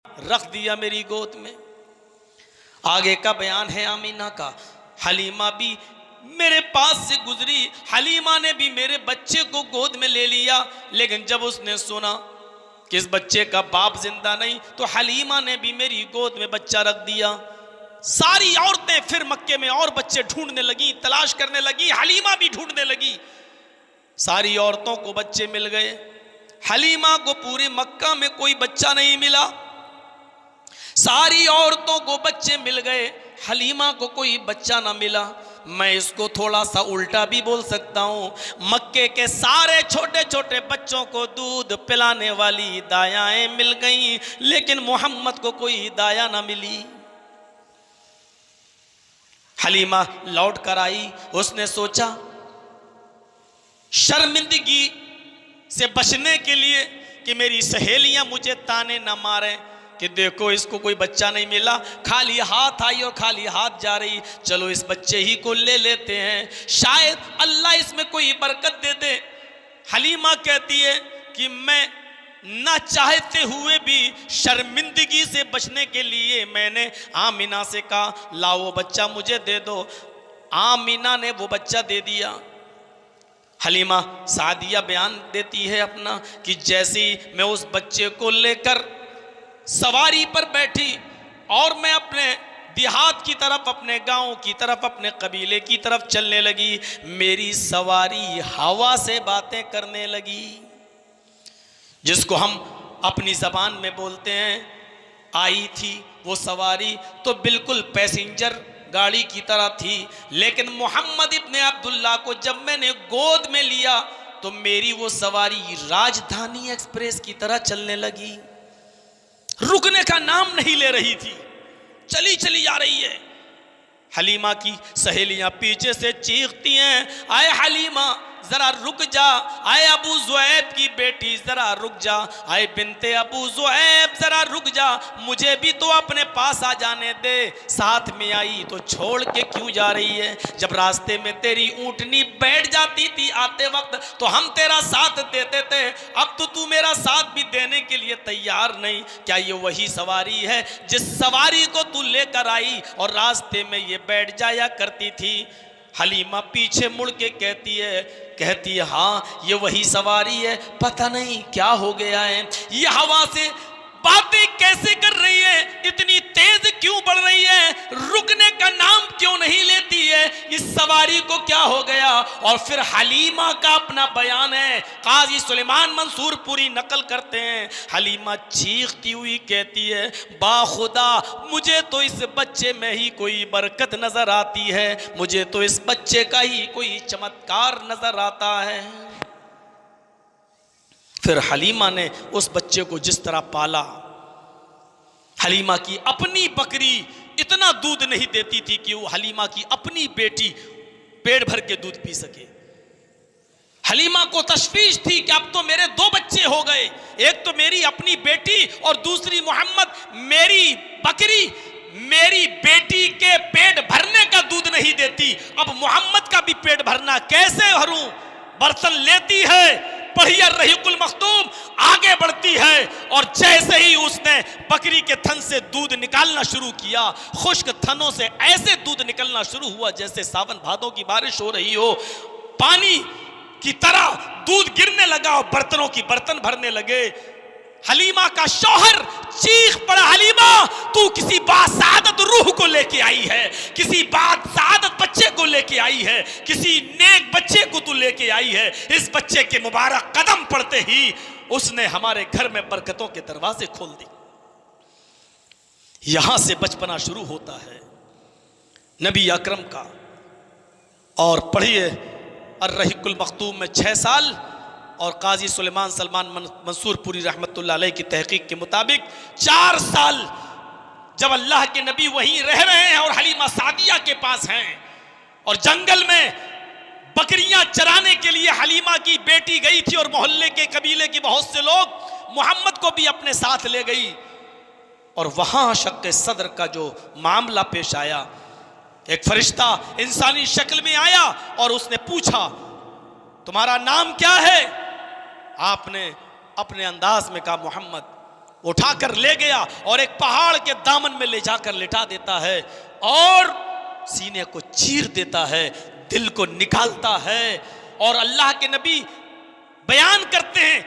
रख दिया मेरी गोद में। आगे का बयान है आमीना का। हलीमा भी मेरे पास से गुजरी, हलीमा ने भी मेरे बच्चे को गोद में ले लिया। लेकिन जब उसने सुना कि इस बच्चे का बाप जिंदा नहीं, तो हलीमा ने भी मेरी गोद में बच्चा रख दिया। सारी औरतें फिर मक्के में और बच्चे ढूंढने लगी, तलाश करने लगी, हलीमा भी ढूंढने लगी। सारी औरतों को बच्चे मिल गए, हलीमा को पूरे मक्का में कोई बच्चा नहीं मिला। सारी औरतों को बच्चे मिल गए, हलीमा को कोई बच्चा ना मिला। मैं इसको थोड़ा सा उल्टा भी बोल सकता हूँ, मक्के के सारे छोटे छोटे बच्चों को दूध पिलाने वाली दायाएं मिल गईं, लेकिन मोहम्मद को कोई दाया ना मिली। हलीमा लौट कर आई, उसने सोचा शर्मिंदगी से बचने के लिए कि मेरी सहेलियां मुझे ताने ना मारें कि देखो इसको कोई बच्चा नहीं मिला, खाली हाथ आई और खाली हाथ जा रही, चलो इस बच्चे ही को ले लेते हैं, शायद अल्लाह इसमें कोई बरकत दे दे। हलीमा कहती है कि मैं ना चाहते हुए भी शर्मिंदगी से बचने के लिए मैंने आमीना से कहा लाओ वो बच्चा मुझे दे दो। आमीना ने वो बच्चा दे दिया। हलीमा सादिया बयान देती है अपना कि जैसे ही मैं उस बच्चे को लेकर सवारी पर बैठी और मैं अपने देहात की तरफ, अपने गांव की तरफ, अपने कबीले की तरफ चलने लगी, मेरी सवारी हवा से बातें करने लगी, जिसको हम अपनी ज़बान में बोलते हैं। आई थी वो सवारी तो बिल्कुल पैसेंजर गाड़ी की तरह थी, लेकिन मोहम्मद इब्ने अब्दुल्ला को जब मैंने गोद में लिया तो मेरी वो सवारी राजधानी एक्सप्रेस की तरह चलने लगी, रुकने का नाम नहीं ले रही थी, चली चली आ रही है। हलीमा की सहेलियां पीछे से चीखती हैं, आए हलीमा जरा रुक जा, आए अबू ज़ुऐब की बेटी जरा रुक जा, आए बिनते अबू ज़ुऐब जरा रुक जा, मुझे भी तो अपने पास आ जाने दे। साथ में आई तो छोड़ के क्यों जा रही है? जब रास्ते में तेरी ऊंटनी बैठ जाती थी आते वक्त तो हम तेरा साथ देते थे, अब तो तू मेरा साथ भी देने के लिए तैयार नहीं। क्या ये वही सवारी है जिस सवारी को तू लेकर आई और रास्ते में ये बैठ जाया करती थी? हलीमा पीछे मुड़ के कहती है हाँ ये वही सवारी है, पता नहीं क्या हो गया है, ये हवा से बातें कैसे कर रही है, इतनी तेज क्यों बढ़ रही है, रुकने का नाम क्यों नहीं लेती है, इस सवारी को क्या हो गया? और फिर हलीमा का अपना बयान है, काजी सुलेमान मंसूर पूरी नकल करते हैं। हलीमा चीखती हुई कहती है, बाखुदा मुझे तो इस बच्चे में ही कोई बरकत नजर आती है, मुझे तो इस बच्चे का ही कोई चमत्कार नजर आता है। फिर हलीमा ने उस बच्चे को जिस तरह पाला, हलीमा की अपनी बकरी इतना दूध नहीं देती थी कि वो हलीमा की अपनी बेटी पेट भर के दूध पी सके। हलीमा को तशवीश थी कि अब तो मेरे दो बच्चे हो गए, एक तो मेरी अपनी बेटी और दूसरी मोहम्मद, मेरी बकरी मेरी बेटी के पेट भरने का दूध नहीं देती, अब मोहम्मद का भी पेट भरना कैसे भरूं? बर्तन लेती है, पढ़िया रहीकुल मखदूम आगे बढ़ती है और जैसे ही उसने बकरी के थन से दूध निकालना शुरू किया, खुश्क थनों से ऐसे दूध निकलना शुरू हुआ जैसे सावन भादों की बारिश हो रही हो, पानी की तरह दूध गिरने लगा और बर्तनों की बर्तन भरने लगे। हलीमा का शौहर चीख पड़ा, हलीमा तू किसी बासादत रूह को लेके आई है, किसी बासादत बच्चे को लेके आई है, किसी नेक बच्चे को तू लेके आई है। इस बच्चे के मुबारक कदम पड़ते ही उसने हमारे घर में बरकतों के दरवाजे खोल दिए। यहां से बचपना शुरू होता है नबी अकरम का। और पढ़िए अर्रहीकुल मखतूम में 6 साल और काजी सुलेमान सलमान मंसूर पूरी रहमतुल्लाह अलैह की तहकीक के मुताबिक 4 साल जब अल्लाह के नबी वहीं रह रहे हैं और हलीमा सादिया के पास हैं और जंगल में बकरियां चराने के लिए हलीमा की बेटी गई थी और मोहल्ले के कबीले के बहुत से लोग मोहम्मद को भी अपने साथ ले गई। और वहां शक्के सदर का जो मामला पेश आया, एक फरिश्ता इंसानी शक्ल में आया और उसने पूछा तुम्हारा नाम क्या है? आपने अपने अंदाज में कहा मोहम्मद। उठाकर ले गया और एक पहाड़ के दामन में ले जाकर लिटा देता है और सीने को चीर देता है, दिल को निकालता है। और अल्लाह के नबी बयान करते हैं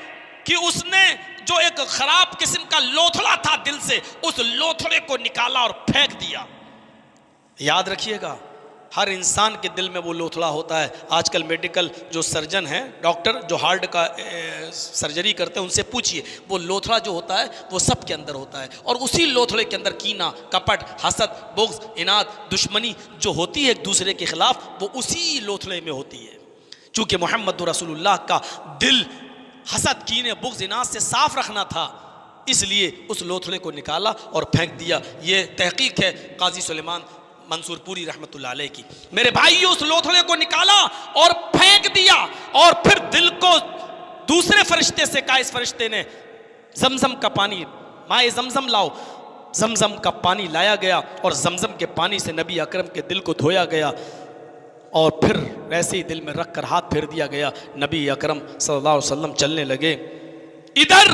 कि उसने जो एक खराब किस्म का लोथड़ा था दिल से, उस लोथड़े को निकाला और फेंक दिया। याद रखिएगा, हर इंसान के दिल में वो लोथड़ा होता है। आजकल मेडिकल जो सर्जन हैं, डॉक्टर जो हार्ट का सर्जरी करते हैं, उनसे पूछिए, वो लोथड़ा जो होता है वो सब के अंदर होता है। और उसी लोथड़े के अंदर कीना, कपट, हसद, बुग़्ज़, इनाद, दुश्मनी जो होती है एक दूसरे के खिलाफ, वो उसी लोथड़े में होती है। चूँकि मोहम्मद रसूलुल्लाह का दिल हसद, कीने, बुग़्ज़, इनाद से साफ रखना था, इसलिए उस लोथड़े को निकाला और फेंक दिया। ये तहकीक है काजी सुलेमान मंसूरपुरी रहमतुल्लाह अलैह की। मेरे भाइयों, उस लोथड़े को निकाला और फेंक दिया और फिर दिल को दूसरे फरिश्ते से कहा, इस फरिश्ते ने जमजम का पानी, माए जमजम लाओ। जमजम का पानी लाया गया और जमजम के पानी से नबी अकरम के दिल को धोया गया और फिर वैसे ही दिल में रख कर हाथ फेर दिया गया। नबी अकरम सल्लल्लाहु अलैहि वसल्लम चलने लगे। इधर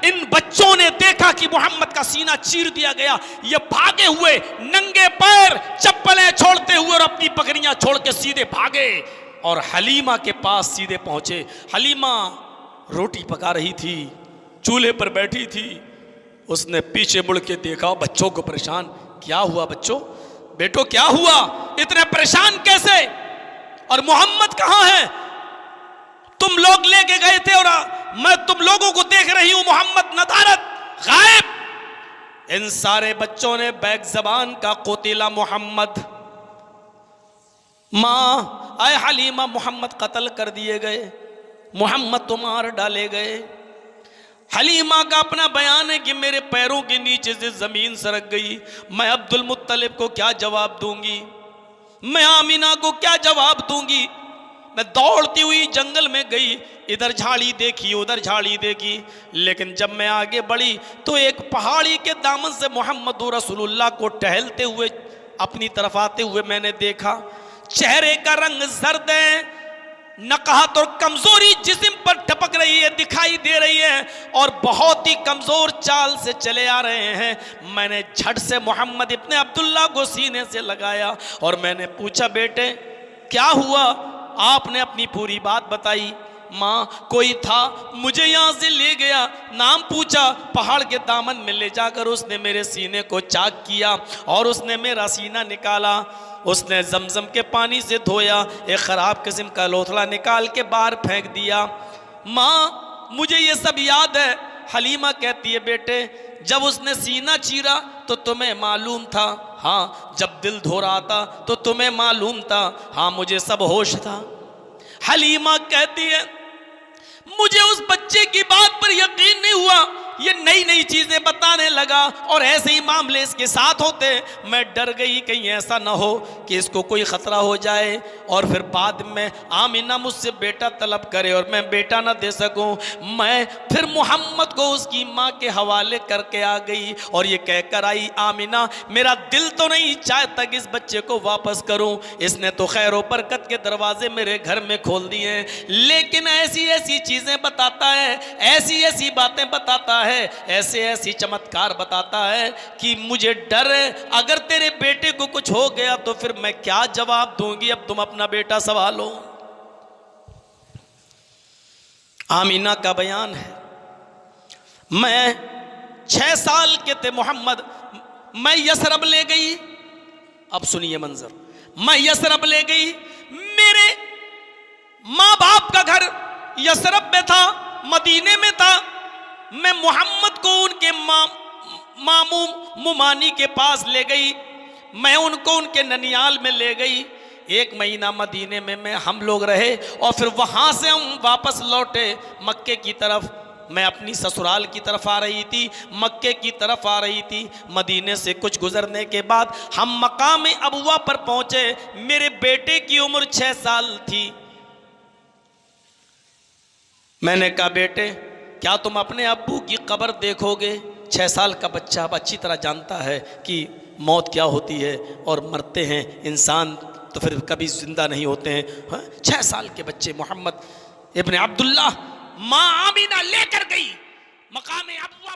इन बच्चों ने देखा कि मोहम्मद का सीना चीर दिया गया। ये भागे हुए नंगे पैर, चप्पलें छोड़ते हुए और अपनी बकरियां छोड़ के सीधे भागे और हलीमा के पास सीधे पहुंचे। हलीमा रोटी पका रही थी, चूल्हे पर बैठी थी। उसने पीछे मुड़ के देखा, बच्चों को परेशान। क्या हुआ बच्चों, बेटो क्या हुआ, इतने परेशान कैसे? और मोहम्मद कहाँ है? तुम लोग लेके गए थे और मैं तुम लोगों को देख रही हूं, मोहम्मद नदारत गायब। इन सारे बच्चों ने बैग जबान का कोतिला मोहम्मद, मां आए हलीमा, मोहम्मद कत्ल कर दिए गए, मोहम्मद तो मार डाले गए। हलीमा का अपना बयान है कि मेरे पैरों के नीचे से जमीन सरक गई। मैं अब्दुल मुत्तलिब को क्या जवाब दूंगी, मैं आमिना को क्या जवाब दूंगी। मैं दौड़ती हुई जंगल में गई, इधर झाड़ी देखी, उधर झाड़ी देखी, लेकिन जब मैं आगे बढ़ी तो एक पहाड़ी के दामन से मोहम्मद रसूलुल्लाह को टहलते हुए अपनी तरफ आते हुए मैंने देखा। चेहरे का रंग जर्द है, नकाहत और कमजोरी जिस्म पर टपक रही है, दिखाई दे रही है और बहुत ही कमजोर चाल से चले आ रहे हैं। मैंने झट से मोहम्मद इब्ने अब्दुल्लाह को सीने से लगाया और मैंने पूछा, बेटे क्या हुआ? आपने अपनी पूरी बात बताई। माँ कोई था, मुझे यहाँ से ले गया, नाम पूछा, पहाड़ के दामन में ले जाकर उसने मेरे सीने को चाक किया और उसने मेरा सीना निकाला। उसने जमजम के पानी से धोया, एक ख़राब किस्म का लोथड़ा निकाल के बाहर फेंक दिया। माँ मुझे ये सब याद है। हलीमा कहती है, बेटे जब उसने सीना चीरा तो तुम्हें मालूम था? हाँ। जब दिल धो रहा था तो तुम्हें मालूम था? हाँ, मुझे सब होश था। हलीमा कहती है, मुझे उस बच्चे की बात पर यकीन नहीं हुआ, ये नई नई चीजें बताने लगा और ऐसे ही मामले इसके साथ होते। मैं डर गई कहीं ऐसा ना हो कि इसको कोई खतरा हो जाए और फिर बाद में आमिना मुझसे बेटा तलब करे और मैं बेटा ना दे सकूं। मैं फिर मोहम्मद को उसकी माँ के हवाले करके आ गई और ये कहकर आई, आमिना मेरा दिल तो नहीं चाहता कि इस बच्चे को वापस करूं। इसने तो खैर व बरकत के दरवाजे मेरे घर में खोल दिए हैं, लेकिन ऐसी ऐसी चीजें बताता है, ऐसी ऐसी बातें बताता है, ऐसे ऐसी चमत्कार बताता है कि मुझे डर है अगर तेरे बेटे को कुछ हो गया तो फिर मैं क्या जवाब दूंगी। अब तुम अपना बेटा संभालो। आमीना का बयान है, मैं 6 साल के थे मोहम्मद, मैं यसरब ले गई। अब सुनिए मंजर, मैं यसरब ले गई, मेरे माँ बाप का घर यसरब में था, मदीने में था। मैं मोहम्मद को उनके मामू मुमानी के पास ले गई, मैं उनको उनके ननियाल में ले गई। 1 महीना मदीने में हम लोग रहे और फिर वहाँ से हम वापस लौटे मक्के की तरफ। मैं अपनी ससुराल की तरफ आ रही थी, मक्के की तरफ आ रही थी। मदीने से कुछ गुजरने के बाद हम मकाम अबुआ पर पहुँचे। मेरे बेटे की उम्र 6 साल थी। मैंने कहा, बेटे क्या तुम अपने अब्बू की कब्र देखोगे? 6 साल का बच्चा अब अच्छी तरह जानता है कि मौत क्या होती है और मरते हैं इंसान तो फिर कभी जिंदा नहीं होते हैं। हाँ? 6 साल के बच्चे मोहम्मद इब्ने अब्दुल्लाह, माँ आमीना लेकर गई मकाम अबुआ